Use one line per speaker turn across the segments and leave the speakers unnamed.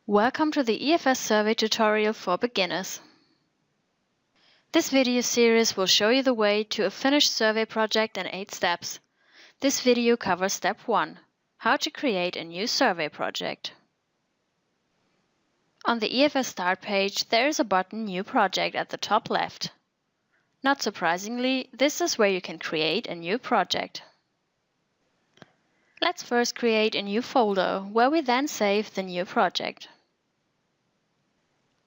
Welcome to the EFS survey tutorial for beginners. This video series will show you the way to a finished survey project in 8 steps. This video covers step 1, how to create a new survey project. On the EFS start page, there is a button New Project at the top left. Not surprisingly, this is where you can create a new project. Let's first create a new folder, where we then save the new project.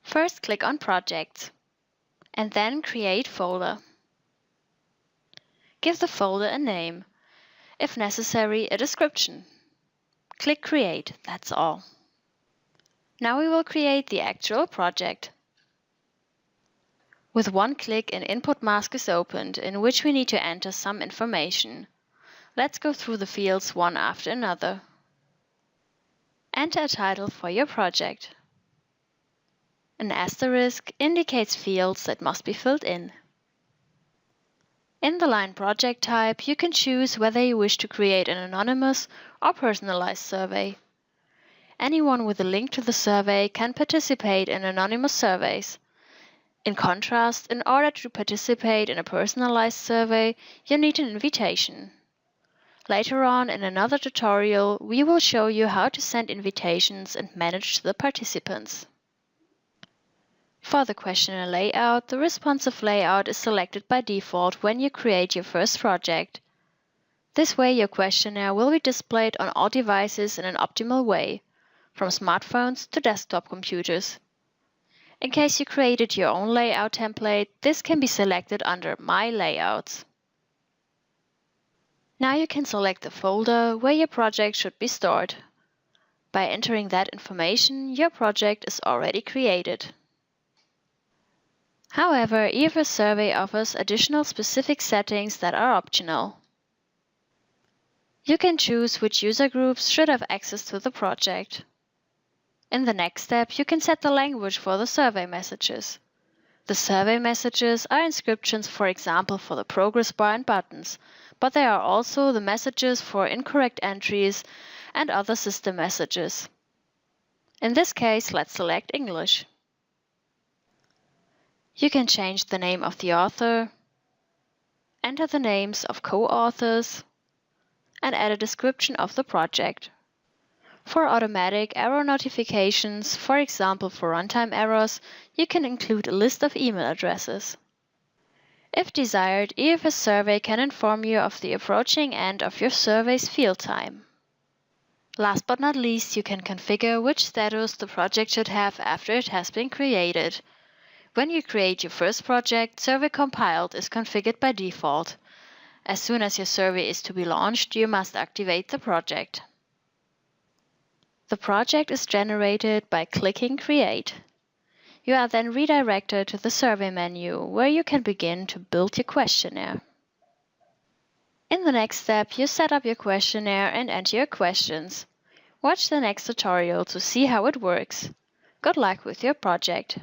First click on Projects, and then Create Folder. Give the folder a name, if necessary a description. Click Create, that's all. Now we will create the actual project. With one click, an input mask is opened, in which we need to enter some information. Let's go through the fields one after another. Enter a title for your project. An asterisk indicates fields that must be filled in. In the line Project Type, you can choose whether you wish to create an anonymous or personalized survey. Anyone with a link to the survey can participate in anonymous surveys. In contrast, in order to participate in a personalized survey, you need an invitation. Later on, in another tutorial, we will show you how to send invitations and manage the participants. For the questionnaire layout, the responsive layout is selected by default when you create your first project. This way, your questionnaire will be displayed on all devices in an optimal way, from smartphones to desktop computers. In case you created your own layout template, this can be selected under My Layouts. Now you can select the folder where your project should be stored. By entering that information, your project is already created. However, EFS Survey offers additional specific settings that are optional. You can choose which user groups should have access to the project. In the next step, you can set the language for the survey messages. The survey messages are inscriptions, for example, for the progress bar and buttons, but they are also the messages for incorrect entries and other system messages. In this case, let's select English. You can change the name of the author, enter the names of co-authors, and add a description of the project. For automatic error notifications, for example for runtime errors, you can include a list of email addresses. If desired, EFS Survey can inform you of the approaching end of your survey's field time. Last but not least, you can configure which status the project should have after it has been created. When you create your first project, Survey Compiled is configured by default. As soon as your survey is to be launched, you must activate the project. The project is generated by clicking Create. You are then redirected to the survey menu, where you can begin to build your questionnaire. In the next step, you set up your questionnaire and enter your questions. Watch the next tutorial to see how it works. Good luck with your project!